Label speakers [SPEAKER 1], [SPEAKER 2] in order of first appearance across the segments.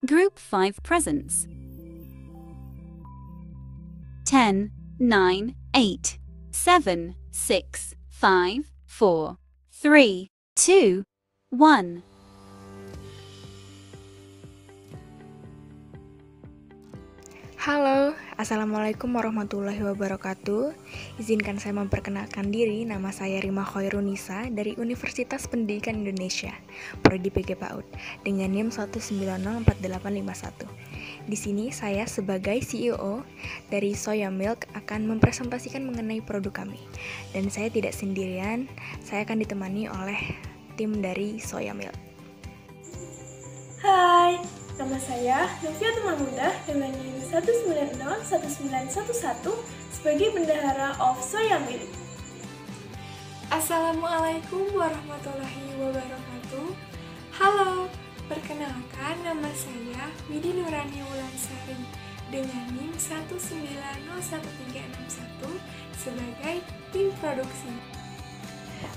[SPEAKER 1] Group 5 presents. 10, 9, 8, 7, 6, 5, 4, 3, 2, 1.
[SPEAKER 2] Halo, Assalamualaikum warahmatullahi wabarakatuh. Izinkan saya memperkenalkan diri, nama saya Rima Khairunisa dari Universitas Pendidikan Indonesia, Prodi PG PAUD, dengan NIM 1904851. Di sini saya sebagai CEO dari Soya Milk akan mempresentasikan mengenai produk kami. Dan saya tidak sendirian, saya akan ditemani oleh tim dari Soya Milk.
[SPEAKER 3] Hai, nama saya Noviatul Mahmudah dengan NIM 1901911 sebagai bendahara of Soya Milk.
[SPEAKER 4] Assalamualaikum warahmatullahi wabarakatuh. Halo, perkenalkan nama saya Widi Nurani Wulansari dengan NIM 1901361 sebagai tim produksi.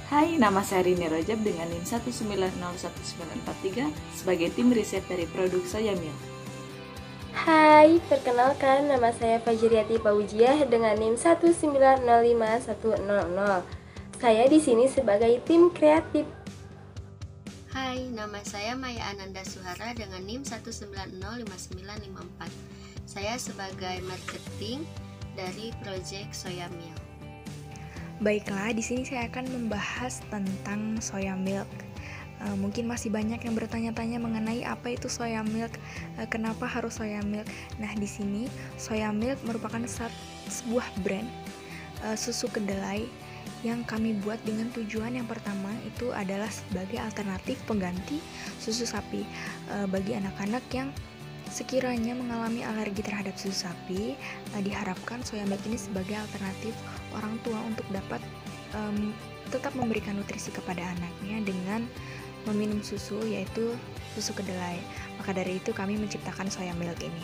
[SPEAKER 5] Hai, nama saya Rini Rajab dengan NIM 1901943 sebagai tim riset dari produk Soya Milk.
[SPEAKER 6] Hai, perkenalkan nama saya Fajriati Paujiah dengan NIM 1905100. Saya di sini sebagai tim kreatif.
[SPEAKER 7] Hai, nama saya Maya Ananda Suhara dengan NIM 1905954. Saya sebagai marketing dari Project Soya Milk.
[SPEAKER 2] Baiklah, di sini saya akan membahas tentang Soya Milk. Mungkin masih banyak yang bertanya-tanya mengenai apa itu Soya Milk, kenapa harus Soya Milk. Nah, di sini Soya Milk merupakan sebuah brand susu kedelai yang kami buat dengan tujuan yang pertama itu adalah sebagai alternatif pengganti susu sapi bagi anak-anak yang sekiranya mengalami alergi terhadap susu sapi. Diharapkan Soya Milk ini sebagai alternatif orang tua untuk dapat tetap memberikan nutrisi kepada anaknya dengan meminum susu, yaitu susu kedelai. Maka dari itu kami menciptakan Soya Milk ini.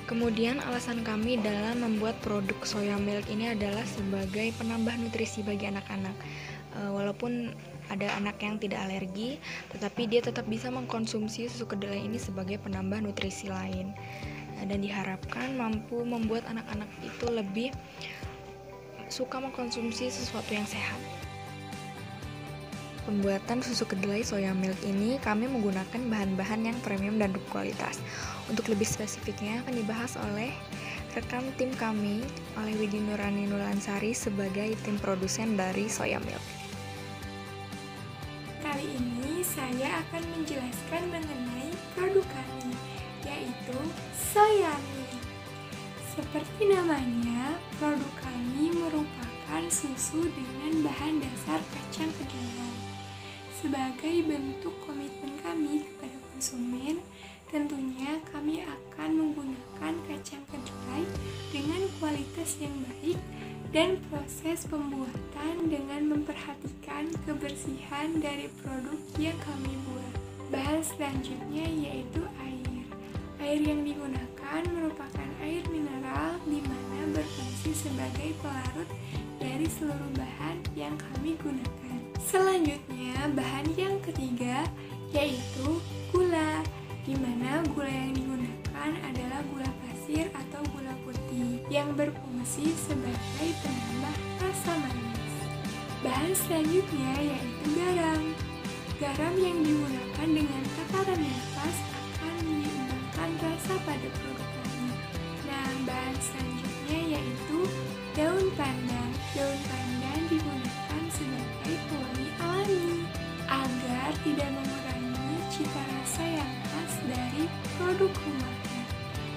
[SPEAKER 2] Kemudian alasan kami dalam membuat produk Soya Milk ini adalah sebagai penambah nutrisi bagi anak-anak. Walaupun ada anak yang tidak alergi, tetapi dia tetap bisa mengkonsumsi susu kedelai ini sebagai penambah nutrisi lain. Dan diharapkan mampu membuat anak-anak itu lebih suka mengkonsumsi sesuatu yang sehat. Pembuatan susu kedelai Soya Milk ini kami menggunakan bahan-bahan yang premium dan berkualitas. Untuk lebih spesifiknya akan dibahas oleh rekan tim kami, oleh Widi Nurani Wulansari sebagai tim produsen dari Soya Milk.
[SPEAKER 4] Kali ini saya akan menjelaskan mengenai produk kami, yaitu Soya Milk. Seperti namanya, produk kami merupakan susu dengan bahan dasar kacang kedelai. Sebagai bentuk komitmen kami kepada konsumen, tentunya kami akan menggunakan kacang kedelai dengan kualitas yang baik dan proses pembuatan dengan memperhatikan kebersihan dari produk yang kami buat. Bahan selanjutnya yaitu air. Air yang digunakan merupakan air mineral di mana berfungsi sebagai pelarut dari seluruh bahan yang kami gunakan. Selanjutnya, bahan yang ketiga yaitu gula, di mana gula yang digunakan adalah gula pasir atau gula putih yang berfungsi sebagai penambah rasa manis. Bahan selanjutnya yaitu garam. Garam yang digunakan dengan takaran yang pas akan menyeimbangkan rasa pada produk kami. Nah, bahan selanjutnya yaitu daun pandan. Daun pandan digunakan sebagai pewangi alami agar tidak mengurangi cita rasa yang khas dari produk rumahan,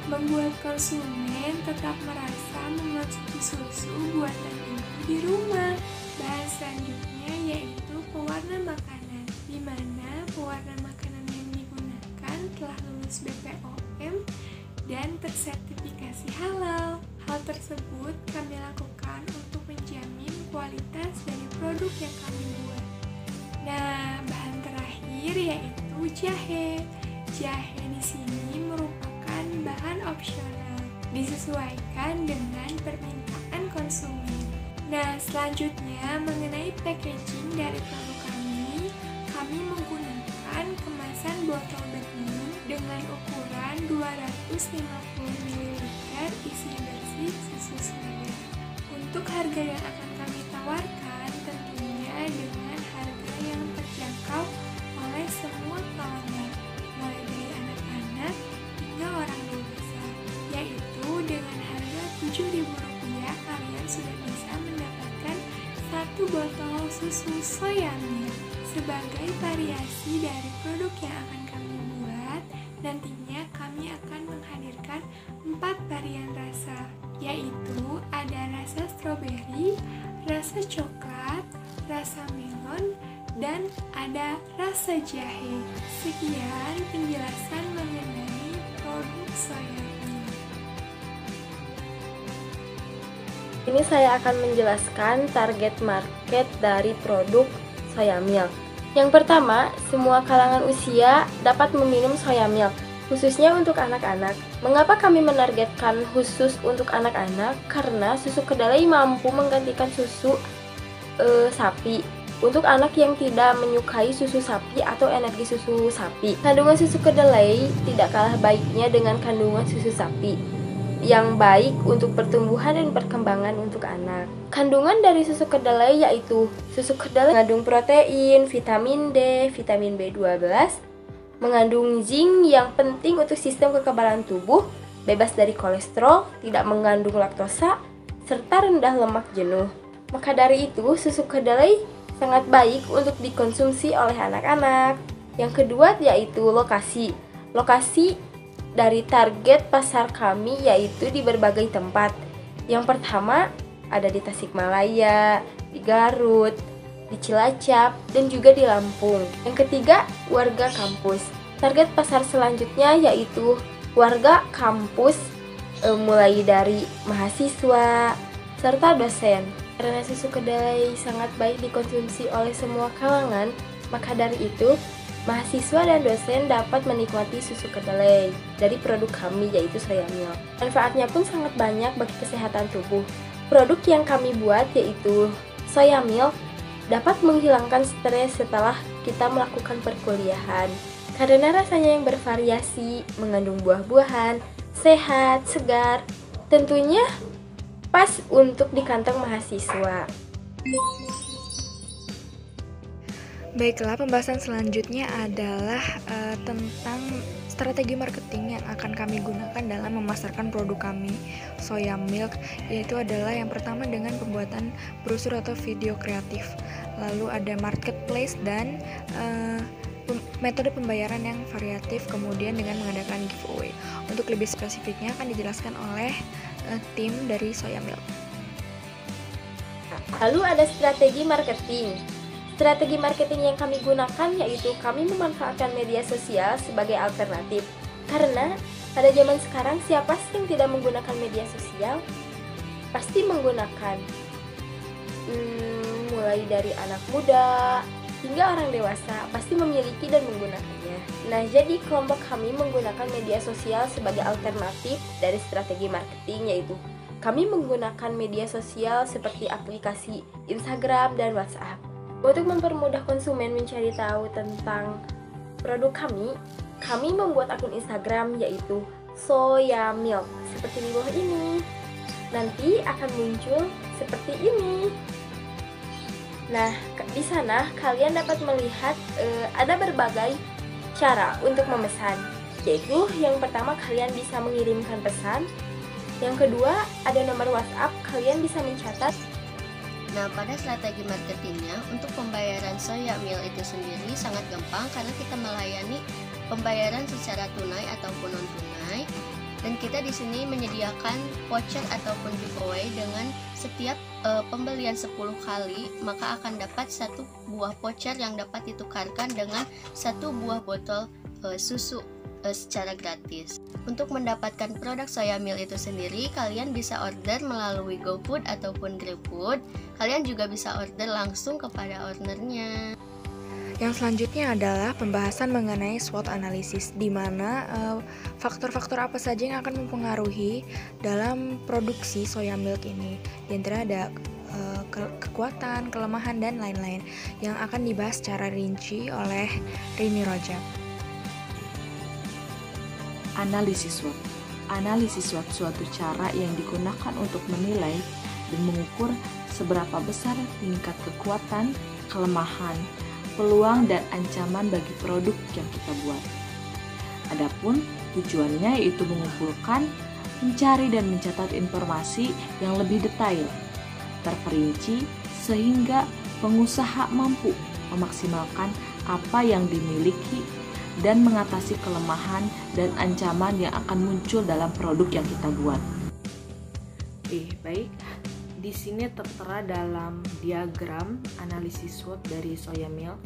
[SPEAKER 4] membuat konsumen tetap merasa mengonsumsi susu buatan ibu di rumah. Bahan selanjutnya yaitu pewarna makanan, di mana pewarna makanan yang digunakan telah lulus BPOM dan tersertifikasi halal. Hal tersebut kami lakukan untuk menjamin kualitas dari produk yang kami buat. Nah, bahan terakhir yaitu jahe. Jahe di sini merupakan bahan opsional, disesuaikan dengan permintaan konsumen. Nah, selanjutnya mengenai packaging dari produk kami menggunakan kemasan botol bening dengan ukuran ml isi bersih susu soya. Untuk harga yang akan kami tawarkan tentunya dengan harga yang terjangkau oleh semua kalangan, mulai dari anak-anak hingga orang dewasa, yaitu dengan harga Rp7.000 kalian sudah bisa mendapatkan satu botol susu soya milk. Sebagai variasi dari produk yang akan kami buat, nantinya kami akan menghadirkan 4 varian rasa, yaitu ada rasa stroberi, rasa coklat, rasa melon, dan ada rasa jahe. Sekian penjelasan mengenai produk soya milk.
[SPEAKER 6] Ini saya akan menjelaskan target market dari produk soya milk. Yang pertama, semua kalangan usia dapat meminum soya milk, khususnya untuk anak-anak. Mengapa kami menargetkan khusus untuk anak-anak? Karena susu kedelai mampu menggantikan susu sapi. Untuk anak yang tidak menyukai susu sapi atau energi susu sapi, kandungan susu kedelai tidak kalah baiknya dengan kandungan susu sapi, yang baik untuk pertumbuhan dan perkembangan untuk anak. Kandungan dari susu kedelai yaitu susu kedelai mengandung protein, vitamin D, vitamin B12, mengandung zinc yang penting untuk sistem kekebalan tubuh, bebas dari kolesterol, tidak mengandung laktosa, serta rendah lemak jenuh. Maka dari itu, susu kedelai sangat baik untuk dikonsumsi oleh anak-anak. Yang kedua yaitu lokasi. Lokasi dari target pasar kami yaitu di berbagai tempat. Yang pertama ada di Tasikmalaya, di Garut, di Cilacap, dan juga di Lampung. Yang ketiga, warga kampus. Target pasar selanjutnya yaitu warga kampus, mulai dari mahasiswa serta dosen. Karena susu kedelai sangat baik dikonsumsi oleh semua kalangan, maka dari itu mahasiswa dan dosen dapat menikmati susu kedelai dari produk kami yaitu soya milk. Manfaatnya pun sangat banyak bagi kesehatan tubuh. Produk yang kami buat yaitu soya milk dapat menghilangkan stres setelah kita melakukan perkuliahan. Karena rasanya yang bervariasi, mengandung buah-buahan, sehat, segar, tentunya pas untuk di kantong mahasiswa.
[SPEAKER 2] Baiklah, pembahasan selanjutnya adalah tentang strategi marketing yang akan kami gunakan dalam memasarkan produk kami, soya milk, yaitu adalah yang pertama dengan pembuatan brosur atau video kreatif. Lalu ada marketplace dan metode pembayaran yang variatif, kemudian dengan mengadakan giveaway. Untuk lebih spesifiknya akan dijelaskan oleh tim dari soya milk.
[SPEAKER 6] Lalu ada strategi marketing. Strategi marketing yang kami gunakan yaitu kami memanfaatkan media sosial sebagai alternatif. Karena pada zaman sekarang siapa sih yang tidak menggunakan media sosial? Pasti menggunakan. Mulai dari anak muda hingga orang dewasa pasti memiliki dan menggunakannya. Nah, jadi kelompok kami menggunakan media sosial sebagai alternatif dari strategi marketing, yaitu kami menggunakan media sosial seperti aplikasi Instagram dan WhatsApp. Untuk mempermudah konsumen mencari tahu tentang produk kami membuat akun Instagram yaitu soya milk seperti di bawah ini. Nanti akan muncul seperti ini. Nah, di sana kalian dapat melihat ada berbagai cara untuk memesan. Yaitu yang pertama kalian bisa mengirimkan pesan. Yang kedua ada nomor WhatsApp, kalian bisa mencatat.
[SPEAKER 7] Nah, pada strategi marketingnya untuk pembayaran soya milk itu sendiri sangat gampang karena kita melayani pembayaran secara tunai ataupun non tunai. Dan kita di sini menyediakan voucher ataupun giveaway dengan setiap pembelian 10 kali maka akan dapat satu buah voucher yang dapat ditukarkan dengan satu buah botol susu secara gratis. Untuk mendapatkan produk soya milk itu sendiri, kalian bisa order melalui GoFood ataupun GrabFood. Kalian juga bisa order langsung kepada ownernya.
[SPEAKER 2] Yang selanjutnya adalah pembahasan mengenai SWOT analisis, di mana faktor-faktor apa saja yang akan mempengaruhi dalam produksi soya milk ini. Di antara ada kekuatan, kelemahan, dan lain-lain yang akan dibahas secara rinci oleh Rini Rojab.
[SPEAKER 5] Analisis SWOT. analisis suatu cara yang digunakan untuk menilai dan mengukur seberapa besar tingkat kekuatan, kelemahan, peluang, dan ancaman bagi produk yang kita buat. Adapun tujuannya yaitu mengumpulkan, mencari, dan mencatat informasi yang lebih detail, terperinci, sehingga pengusaha mampu memaksimalkan apa yang dimiliki dan mengatasi kelemahan dan ancaman yang akan muncul dalam produk yang kita buat. Baik. Di sini tertera dalam diagram analisis SWOT dari soya milk,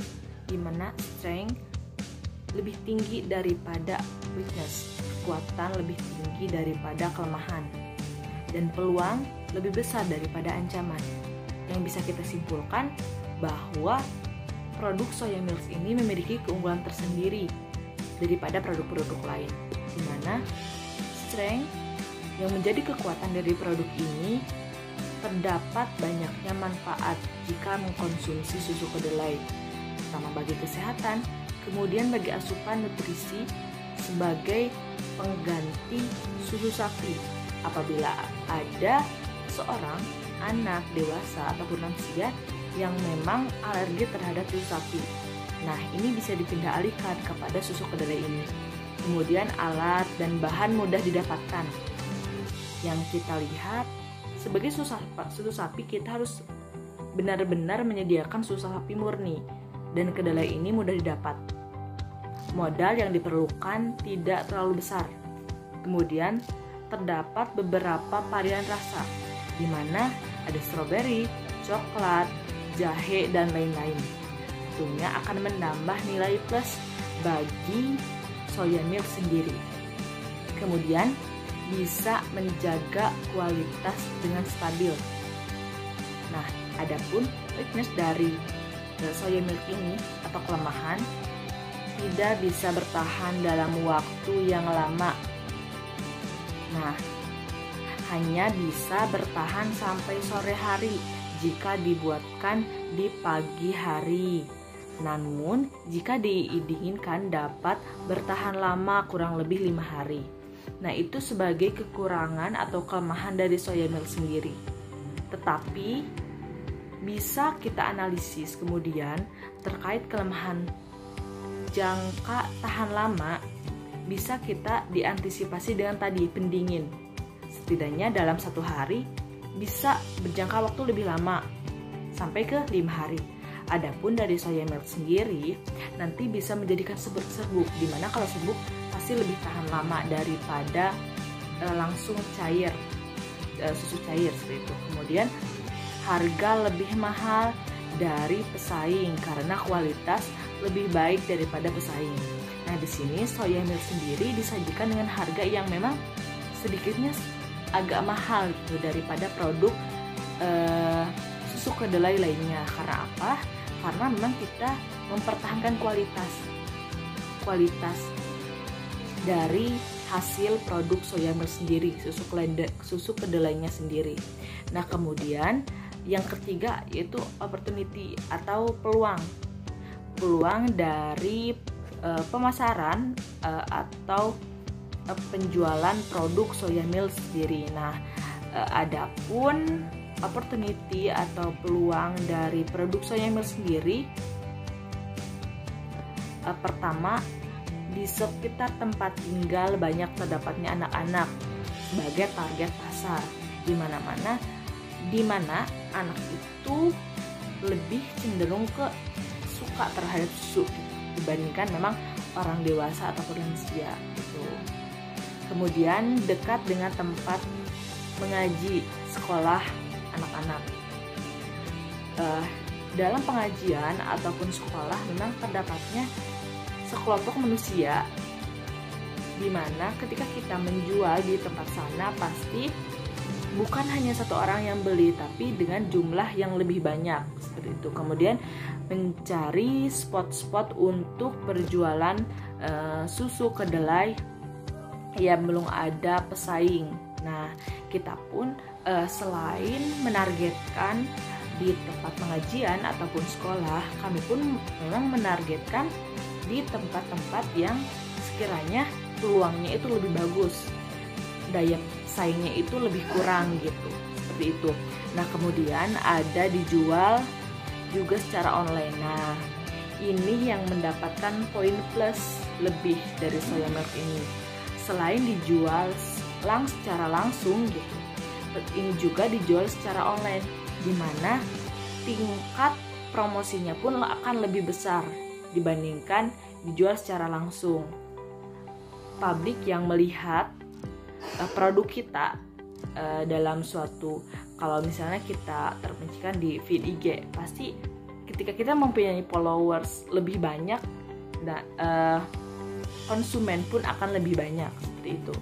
[SPEAKER 5] di mana strength lebih tinggi daripada weakness, kekuatan lebih tinggi daripada kelemahan, dan peluang lebih besar daripada ancaman. Yang bisa kita simpulkan bahwa produk soya milk ini memiliki keunggulan tersendiri daripada produk-produk lain, di mana strength yang menjadi kekuatan dari produk ini terdapat banyaknya manfaat jika mengkonsumsi susu kedelai, pertama bagi kesehatan, kemudian bagi asupan nutrisi sebagai pengganti susu sapi apabila ada seorang anak dewasa ataupun lansia yang memang alergi terhadap susu sapi. Nah, ini bisa dipindah alihkan kepada susu kedelai ini. Kemudian alat dan bahan mudah didapatkan. Yang kita lihat, sebagai susu sapi kita harus benar-benar menyediakan susu sapi murni, dan kedelai ini mudah didapat. Modal yang diperlukan tidak terlalu besar. Kemudian terdapat beberapa varian rasa, di mana ada stroberi, coklat, jahe, dan lain-lain. Tentunya akan menambah nilai plus bagi soya milk sendiri. Kemudian bisa menjaga kualitas dengan stabil. Nah, adapun weakness dari soya milk ini atau kelemahan tidak bisa bertahan dalam waktu yang lama. Nah, hanya bisa bertahan sampai sore hari jika dibuatkan di pagi hari. Namun, jika diinginkan dapat bertahan lama kurang lebih 5 hari. Nah, itu sebagai kekurangan atau kelemahan dari soya milk sendiri. Tetapi, bisa kita analisis kemudian terkait kelemahan jangka tahan lama, bisa kita diantisipasi dengan tadi pendingin. Setidaknya dalam 1 hari bisa berjangka waktu lebih lama, sampai ke 5 hari. Adapun dari soya milk sendiri nanti bisa menjadikan serbuk, dimana kalau serbuk pasti lebih tahan lama daripada langsung cair, susu cair seperti itu. Kemudian harga lebih mahal dari pesaing karena kualitas lebih baik daripada pesaing. Nah, di sini soya milk sendiri disajikan dengan harga yang memang sedikitnya agak mahal gitu daripada produk susu kedelai lainnya. Karena apa? Karena memang kita mempertahankan kualitas dari hasil produk soya milk sendiri, susu kedelainya sendiri. Nah, kemudian yang ketiga yaitu opportunity atau peluang dari pemasaran atau penjualan produk soya milk sendiri. Nah, adapun opportunity atau peluang dari produk soya milk sendiri, pertama, di sekitar tempat tinggal banyak terdapatnya anak-anak sebagai target pasar, di mana anak itu lebih cenderung suka terhadap susu dibandingkan memang orang dewasa ataupun lansia gitu. Kemudian dekat dengan tempat mengaji sekolah anak-anak. Dalam pengajian ataupun sekolah memang terdapatnya sekelompok manusia, di mana ketika kita menjual di tempat sana pasti bukan hanya satu orang yang beli, tapi dengan jumlah yang lebih banyak seperti itu. Kemudian mencari spot-spot untuk berjualan susu kedelai yang belum ada pesaing. Nah, kita pun selain menargetkan di tempat pengajian ataupun sekolah, kami pun memang menargetkan di tempat-tempat yang sekiranya peluangnya itu lebih bagus. daya saingnya itu lebih kurang gitu, seperti itu. Nah kemudian ada dijual juga secara online. Nah ini yang mendapatkan poin plus lebih dari soya milk ini. Selain dijual secara langsung gitu, ini juga dijual secara online, di mana tingkat promosinya pun akan lebih besar dibandingkan dijual secara langsung. Publik yang melihat produk kita dalam suatu, kalau misalnya kita terpencikan di feed IG, pasti ketika kita mempunyai followers lebih banyak, konsumen pun akan lebih banyak, seperti itu.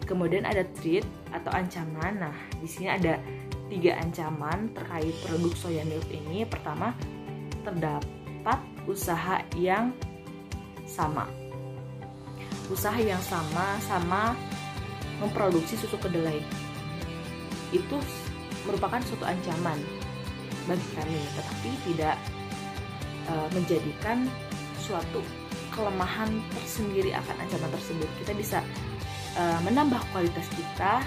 [SPEAKER 5] Kemudian ada threat atau ancaman. Nah, di sini ada 3 ancaman terkait produk soya milk ini. Pertama, terdapat usaha yang sama. Usaha yang sama memproduksi susu kedelai. Itu merupakan suatu ancaman bagi kami, tetapi tidak menjadikan suatu kelemahan tersendiri akan ancaman tersebut. Kita bisa menambah kualitas kita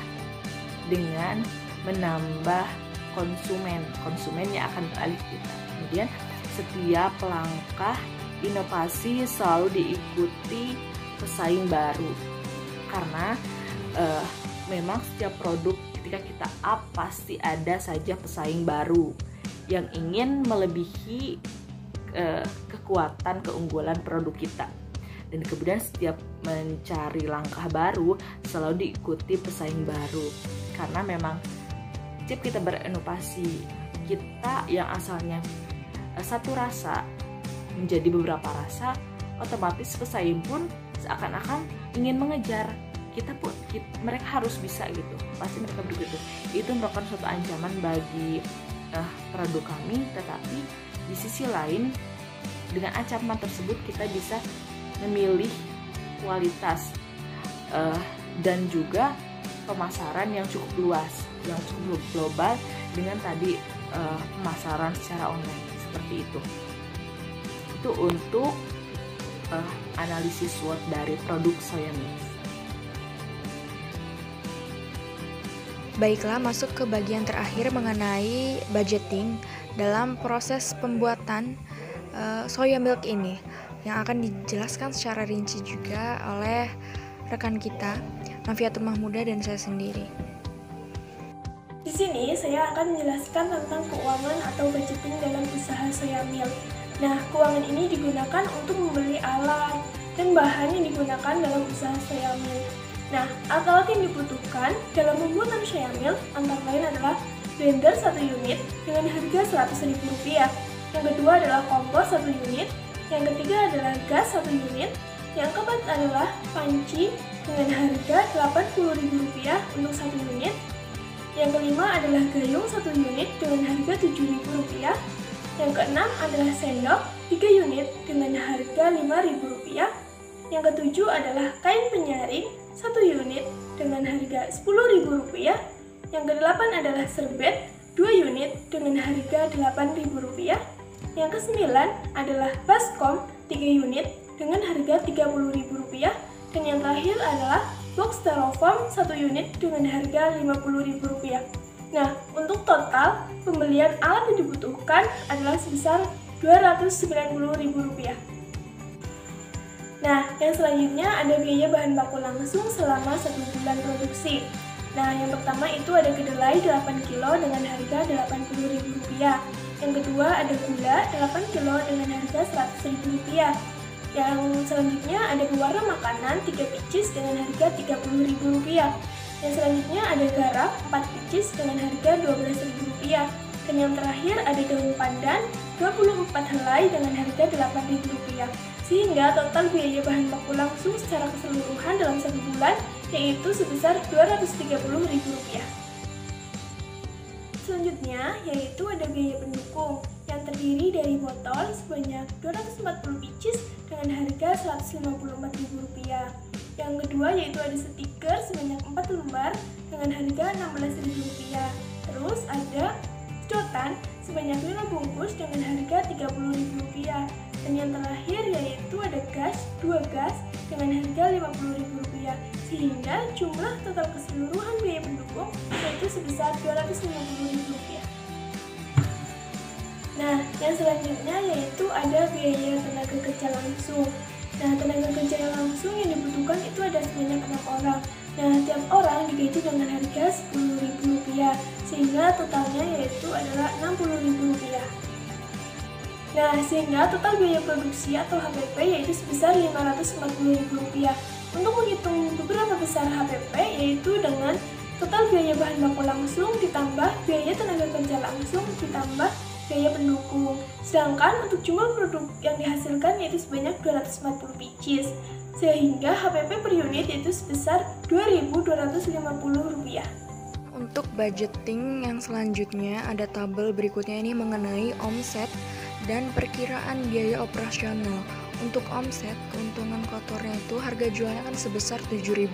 [SPEAKER 5] dengan menambah konsumennya akan beralih kita. Kemudian setiap langkah inovasi selalu diikuti pesaing baru, karena memang setiap produk ketika kita up pasti ada saja pesaing baru yang ingin melebihi kekuatan keunggulan produk kita. Dan kemudian setiap mencari langkah baru selalu diikuti pesaing baru, karena memang setiap kita berinovasi, kita yang asalnya satu rasa menjadi beberapa rasa, otomatis pesaing pun seakan-akan ingin mengejar kita pun, mereka harus bisa gitu, pasti mereka begitu. Itu merupakan suatu ancaman bagi produk kami, tetapi di sisi lain dengan ancaman tersebut kita bisa memilih kualitas dan juga pemasaran yang cukup luas, yang cukup global dengan tadi pemasaran secara online, seperti itu. Itu untuk analisis SWOT dari produk soya milk.
[SPEAKER 2] Baiklah, masuk ke bagian terakhir mengenai budgeting dalam proses pembuatan soya milk ini, yang akan dijelaskan secara rinci juga oleh rekan kita, Nafiatul Mahmudah, dan saya sendiri.
[SPEAKER 3] Di sini saya akan menjelaskan tentang keuangan atau budgeting dalam usaha soya milk. Nah, keuangan ini digunakan untuk membeli alat dan bahan yang digunakan dalam usaha soya milk. Nah, alat-alat yang dibutuhkan dalam pembuatan soya milk antara lain adalah blender 1 unit dengan harga Rp100.000. Yang kedua adalah kompor 1 unit. Yang ketiga adalah gas 1 unit. Yang keempat adalah panci dengan harga Rp80.000 untuk 1 unit. Yang kelima adalah gayung 1 unit dengan harga Rp7.000. Yang keenam adalah sendok 3 unit dengan harga Rp5.000. Yang ketujuh adalah kain penyaring 1 unit dengan harga Rp10.000. Yang kedelapan adalah serbet 2 unit dengan harga Rp8.000. Yang kesembilan adalah baskom 3 unit dengan harga Rp30.000. Dan yang terakhir adalah box styrofoam 1 unit dengan harga Rp50.000. Nah, untuk total pembelian alat yang dibutuhkan adalah sebesar Rp290.000. Nah, yang selanjutnya ada biaya bahan baku langsung selama 1 bulan produksi. Nah, yang pertama itu ada kedelai 8 kilo dengan harga Rp80.000. Yang kedua ada gula 8 kilo dengan harga Rp100.000. Yang selanjutnya ada pewarna makanan 3 pieces dengan harga Rp30.000. Yang selanjutnya ada garam 4 pieces dengan harga Rp12.000. Dan yang terakhir ada daun pandan 24 helai dengan harga Rp8.000. Sehingga total biaya bahan baku langsung secara keseluruhan dalam 1 bulan yaitu sebesar Rp230.000. Selanjutnya yaitu ada biaya pendukung yang terdiri dari botol sebanyak 240 pieces dengan harga Rp154.000. Yang kedua yaitu ada stiker sebanyak 4 lembar dengan harga Rp16.000. Terus ada sedotan sebanyak 5 bungkus dengan harga Rp30.000. Dan yang terakhir yaitu ada gas 2 gas dengan harga Rp50.000. rupiah, sehingga jumlah total keseluruhan biaya pendukung yaitu sebesar Rp250.000. Nah, yang selanjutnya yaitu ada biaya tenaga kerja langsung. Nah, tenaga kerja langsung yang dibutuhkan itu ada sebanyak 6 orang. Nah, tiap orang digaji dengan harga Rp10.000, sehingga totalnya yaitu adalah Rp60.000. Nah, sehingga total biaya produksi atau HPP yaitu sebesar Rp540.000. Untuk menghitung beberapa besar HPP yaitu dengan total biaya bahan baku langsung ditambah biaya tenaga kerja langsung ditambah biaya pendukung. Sedangkan untuk jumlah produk yang dihasilkan yaitu sebanyak 240 pieces, sehingga HPP per unit yaitu sebesar Rp2.250.
[SPEAKER 2] Untuk budgeting yang selanjutnya ada tabel berikutnya ini mengenai omset dan perkiraan biaya operasional. Untuk omset, keuntungan kotornya itu harga jualnya kan sebesar Rp7.000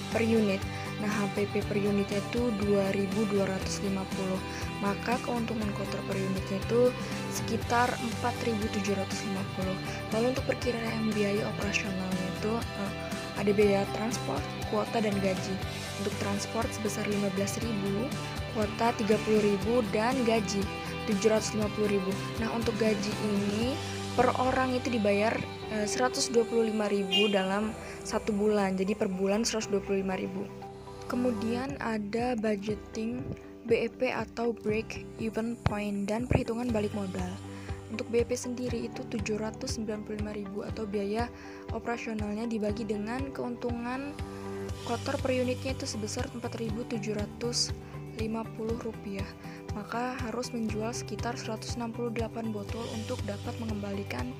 [SPEAKER 2] per unit. Nah, HPP per unitnya itu 2.250. Maka keuntungan kotor per unitnya itu sekitar 4.750. Lalu untuk perkiraan biaya operasionalnya itu ada biaya transport, kuota dan gaji. Untuk transport sebesar 15.000, kuota 30.000 dan gaji 750.000. Nah, untuk gaji ini per orang itu dibayar 125.000 dalam 1 bulan. Jadi per bulan 125.000. Kemudian ada budgeting BEP atau break even point dan perhitungan balik modal. Untuk BEP sendiri itu 795.000 atau biaya operasionalnya dibagi dengan keuntungan kotor per unitnya itu sebesar Rp4.750. Maka harus menjual sekitar 168 botol untuk dapat mengembalikan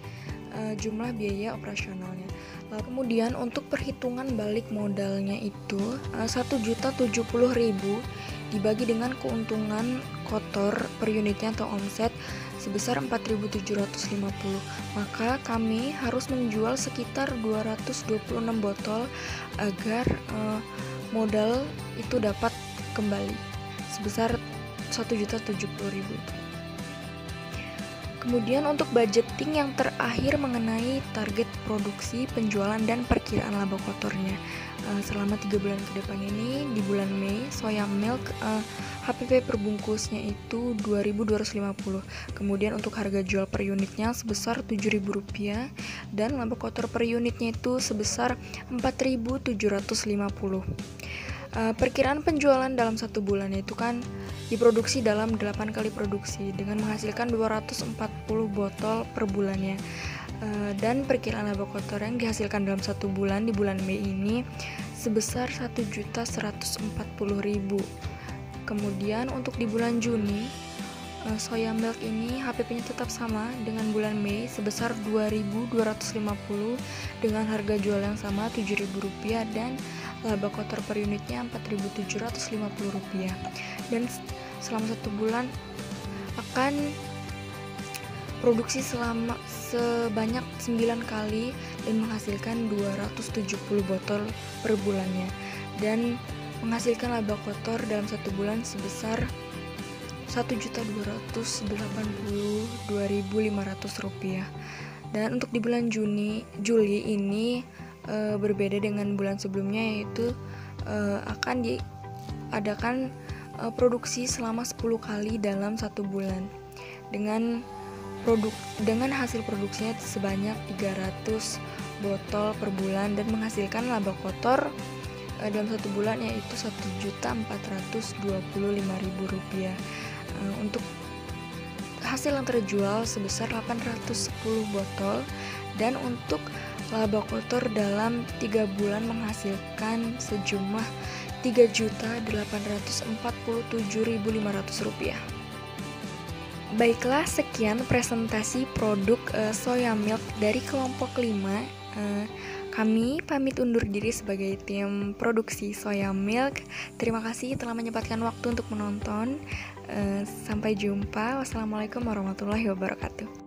[SPEAKER 2] jumlah biaya operasionalnya. Lalu kemudian untuk perhitungan balik modalnya itu 1.070.000 dibagi dengan keuntungan kotor per unitnya atau omset sebesar 4.750. Maka kami harus menjual sekitar 226 botol agar modal itu dapat kembali sebesar 1.070.000. Kemudian untuk budgeting yang terakhir mengenai target produksi, penjualan, dan perkiraan laba kotornya. Selama 3 bulan ke depan ini, di bulan Mei, soya milk HPP per bungkusnya itu Rp2.250. Kemudian untuk harga jual per unitnya sebesar Rp7.000 dan laba kotor per unitnya itu sebesar Rp4.750. Perkiraan penjualan dalam 1 bulan itu kan diproduksi dalam 8 kali produksi dengan menghasilkan 240 botol per bulannya. Dan perkiraan laba kotor yang dihasilkan dalam 1 bulan di bulan Mei ini sebesar 1.140.000. Kemudian untuk di bulan Juni, soya milk ini HPP-nya tetap sama dengan bulan Mei sebesar 2.250 dengan harga jual yang sama Rp7.000 dan laba kotor per unitnya Rp4.750. Dan selama 1 bulan akan produksi sebanyak 9 kali dan menghasilkan 270 botol per bulannya dan menghasilkan laba kotor dalam 1 bulan sebesar Rp1.282.500. Dan untuk di bulan Juli ini berbeda dengan bulan sebelumnya, yaitu akan diadakan produksi selama 10 kali dalam 1 bulan dengan hasil produksinya sebanyak 300 botol per bulan dan menghasilkan laba kotor dalam 1 bulan yaitu Rp1.425.000. Untuk hasil yang terjual sebesar 810 botol dan untuk laba kotor dalam 3 bulan menghasilkan sejumlah Rp3.847.500. Baiklah, sekian presentasi produk soya milk dari kelompok 5. Kami pamit undur diri sebagai tim produksi soya milk. Terima kasih telah menyempatkan waktu untuk menonton. Sampai jumpa. Wassalamualaikum warahmatullahi wabarakatuh.